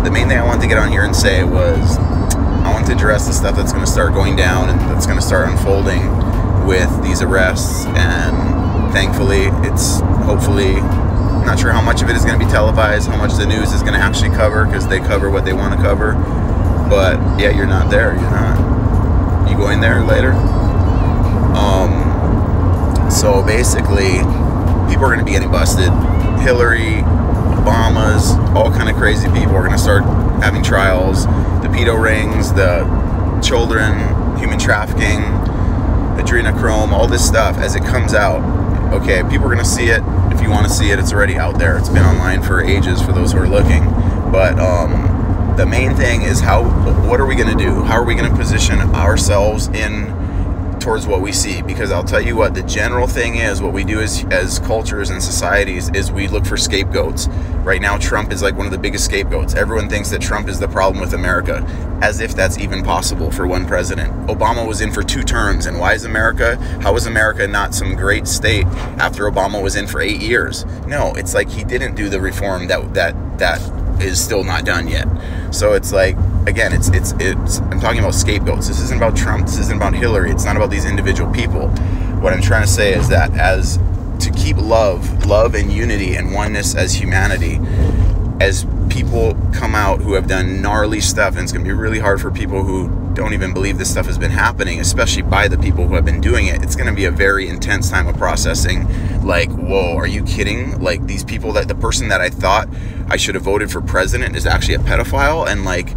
the main thing I wanted to get on here and say was I want to address the stuff that's going to start going down and that's going to start unfolding with these arrests. And thankfully, it's hopefully, I'm not sure how much of it is going to be televised, how much the news is going to actually cover, because they cover what they want to cover. But yeah, you're not there. You're not. You going there later? So basically, people are going to be getting busted. Hillary, Obama's, all kind of crazy people are going to start having trials. The pedo rings, the children, human trafficking, adrenochrome, all this stuff as it comes out. Okay, people are going to see it. If you want to see it, it's already out there. It's been online for ages for those who are looking. But the main thing is what are we going to do? How are we going to position ourselves towards what we see? Because I'll tell you what, the general thing is, what we do as cultures and societies is we look for scapegoats. Right now, Trump is like one of the biggest scapegoats. Everyone thinks that Trump is the problem with America, as if that's even possible for one president. Obama was in for 2 terms, and why is America? How is America not some great state after Obama was in for 8 years? No, it's like he didn't do the reform that is still not done yet. So it's like, again, it's I'm talking about scapegoats. This isn't about Trump. This isn't about Hillary. It's not about these individual people. What I'm trying to say is that as to keep love and unity and oneness as humanity, as people come out who have done gnarly stuff, and it's going to be really hard for people who don't even believe this stuff has been happening, especially by the people who have been doing it. It's going to be a very intense time of processing. Like, whoa, are you kidding? Like, these people, that the person that I thought I should have voted for president is actually a pedophile. And like,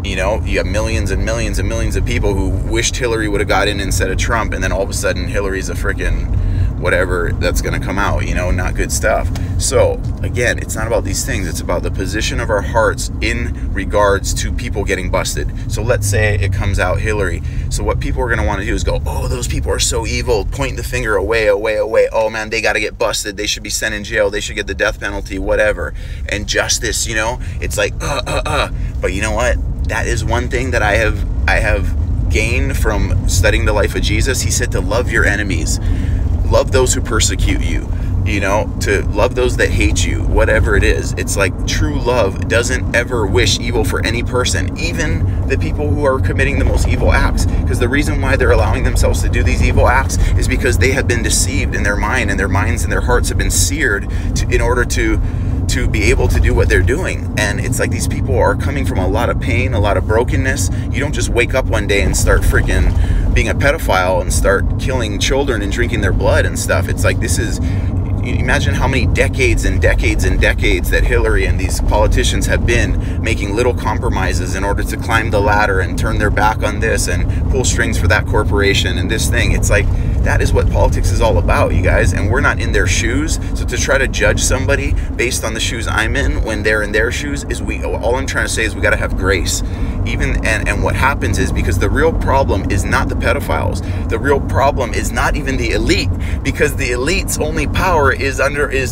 you know, you have millions and millions and millions of people who wished Hillary would have got in instead of Trump, and then all of a sudden Hillary's a freaking whatever that's going to come out, you know, not good stuff. So again, it's not about these things. It's about the position of our hearts in regards to people getting busted. So let's say it comes out Hillary. So what people are going to want to do is go, oh, those people are so evil, point the finger away. Oh man, they got to get busted. They should be sent in jail. They should get the death penalty, whatever. And justice, you know, it's like, But you know what? That is one thing that I have gained from studying the life of Jesus. He said to love your enemies. Love those who persecute you, you know, to love those that hate you, whatever it is. It's like true love doesn't ever wish evil for any person, even the people who are committing the most evil acts. Because the reason why they're allowing themselves to do these evil acts is because they have been deceived in their mind, and their minds and their hearts have been seared in order to be able to do what they're doing. And it's like these people are coming from a lot of pain, a lot of brokenness. You don't just wake up one day and start freaking being a pedophile and start killing children and drinking their blood and stuff. It's like, this is, imagine how many decades and decades and decades that Hillary and these politicians have been making little compromises in order to climb the ladder and turn their back on this and pull strings for that corporation and this thing. It's like, that is what politics is all about, you guys, and we're not in their shoes. So to try to judge somebody based on the shoes I'm in when they're in their shoes is all I'm trying to say is we got to have grace. And what happens is, because the real problem is not the pedophiles. The real problem is not even the elite, because the elite's only power is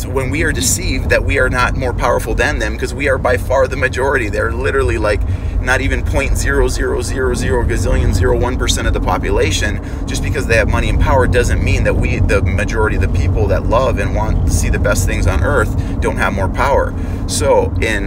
when we are deceived that we are not more powerful than them, because we are by far the majority. They're literally like not even 0.000001% of the population. Just because they have money and power doesn't mean that we, the majority of the people that love and want to see the best things on earth, don't have more power. So I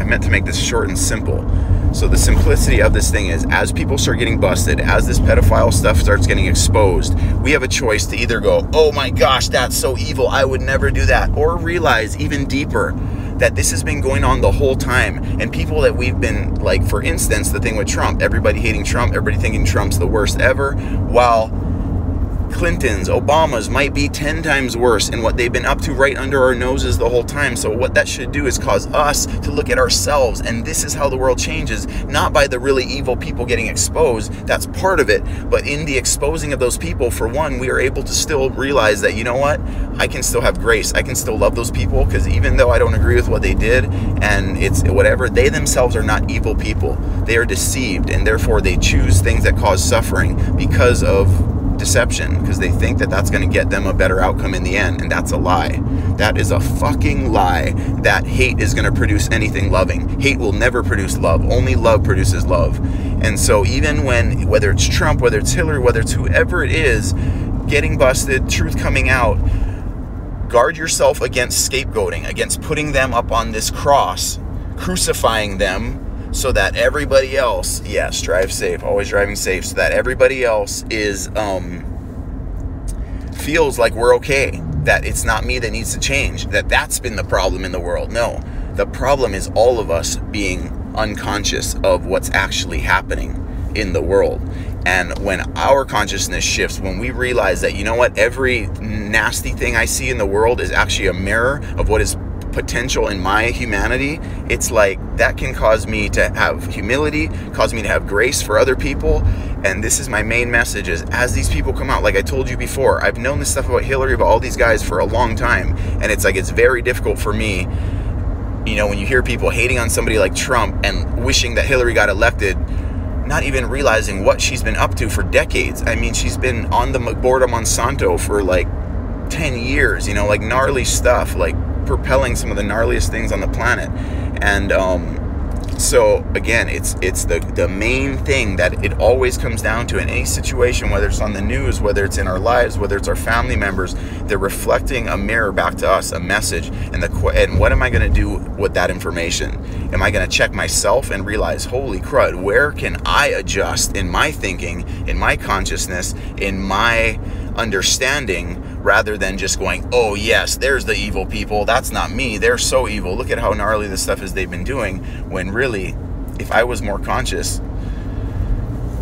meant to make this short and simple. So the simplicity of this thing is, as people start getting busted, as this pedophile stuff starts getting exposed, we have a choice to either go, oh my gosh, that's so evil, I would never do that, or realize even deeper that this has been going on the whole time. And people that we've been, like, for instance, the thing with Trump, everybody hating Trump, everybody thinking Trump's the worst ever, while Clintons, Obamas might be 10 times worse in what they've been up to right under our noses the whole time. So what that should do is cause us to look at ourselves, and this is how the world changes, not by the really evil people getting exposed. That's part of it, but in the exposing of those people, for one, we are able to still realize that, you know what, I can still have grace, I can still love those people, because even though I don't agree with what they did, and it's whatever, they themselves are not evil people. They are deceived, and therefore they choose things that cause suffering because of deception, because they think that that's going to get them a better outcome in the end, and that's a lie. That is a fucking lie. That hate is going to produce anything loving. Hate will never produce love. Only love produces love. And so even when, whether it's Trump, whether it's Hillary, whether it's whoever it is, getting busted, truth coming out, guard yourself against scapegoating, against putting them up on this cross crucifying them so that everybody else, yes, drive safe, always driving safe, so that everybody else is feels like we're okay, that it's not me that needs to change, that's been the problem in the world. No, the problem is all of us being unconscious of what's actually happening in the world. And when our consciousness shifts, when we realize that, you know what, every nasty thing I see in the world is actually a mirror of what is potential in my humanity, it's like that can cause me to have humility, cause me to have grace for other people. And this is my main message, is as these people come out, like I told you before, I've known this stuff about Hillary, about all these guys for a long time, and it's like, it's very difficult for me, you know, when you hear people hating on somebody like Trump and wishing that Hillary got elected, not even realizing what she's been up to for decades. I mean, she's been on the board of Monsanto for like 10 years, you know, like gnarly stuff, like propelling some of the gnarliest things on the planet. And so again, it's the main thing that it always comes down to in any situation, whether it's on the news, whether it's in our lives, whether it's our family members, they're reflecting a mirror back to us, a message. And what am I going to do with that information? Am I going to check myself and realize, holy crud, where can I adjust in my thinking, in my consciousness, in my understanding, rather than just going, oh yes, there's the evil people, that's not me, they're so evil, look at how gnarly this stuff is they've been doing, when really, if I was more conscious,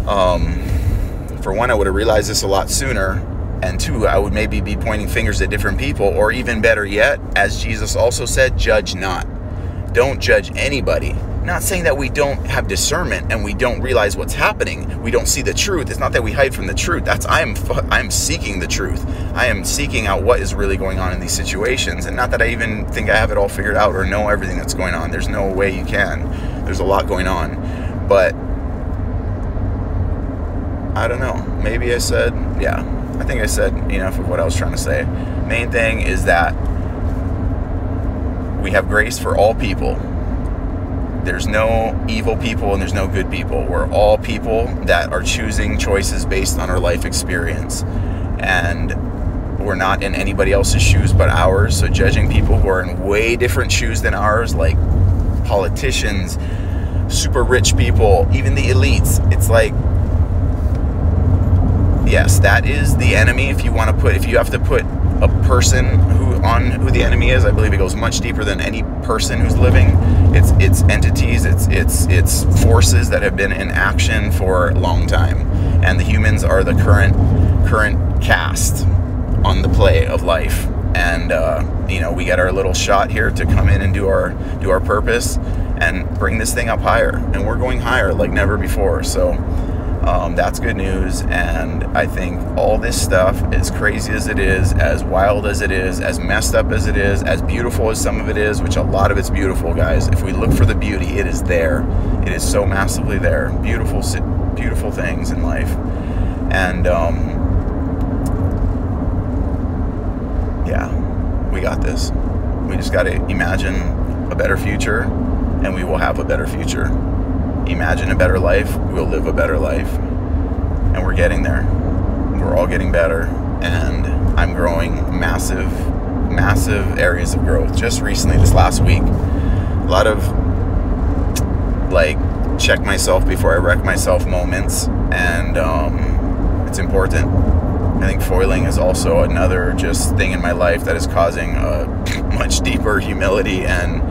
for one, I would have realized this a lot sooner, and two, I would maybe be pointing fingers at different people, or even better yet, as Jesus also said, judge not. Don't judge anybody. Not saying that we don't have discernment and we don't realize what's happening. We don't see the truth. It's not that we hide from the truth. I'm seeking the truth. I am seeking out what is really going on in these situations. And not that I even think I have it all figured out or know everything that's going on. There's no way you can. There's a lot going on. But I don't know. Maybe I said, yeah, I think I said enough of what I was trying to say. Main thing is that we have grace for all people. There's no evil people and there's no good people. We're all people that are choosing choices based on our life experience. And we're not in anybody else's shoes but ours. So judging people who are in way different shoes than ours, like politicians, super rich people, even the elites, it's like, yes, that is the enemy. If you have to put a person who the enemy is, I believe it goes much deeper than any person who's living. It's entities, it's forces that have been in action for a long time, and the humans are the current cast on the play of life. And we get our little shot here to come in and do our purpose and bring this thing up higher, and we're going higher like never before. So that's good news. And I think all this stuff, as crazy as it is, as wild as it is, as messed up as it is, as beautiful as some of it is, which a lot of it's beautiful, guys. If we look for the beauty, it is there. It is so massively there. Beautiful things in life. And yeah, we got this. We just got to imagine a better future, and we will have a better future. Imagine a better life, we'll live a better life. And we're getting there. We're all getting better. And I'm growing massive areas of growth. Just recently, this last week, a lot of like check myself before I wreck myself moments. And it's important. I think foiling is also another just thing in my life that is causing a much deeper humility, and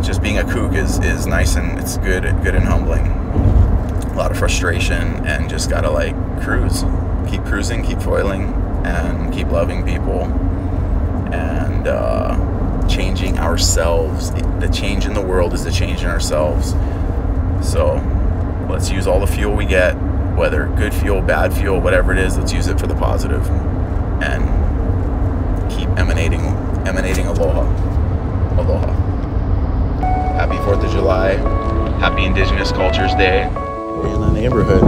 just being a kook is nice, and it's good and humbling. A lot of frustration, and just gotta like cruise, keep cruising, keep foiling, and keep loving people, and changing ourselves. The change in the world is the change in ourselves. So let's use all the fuel we get, whether good fuel, bad fuel, whatever it is. Let's use it for the positive, and keep emanating aloha. Happy 4th of July. Happy Indigenous Cultures Day. We're in the neighborhood.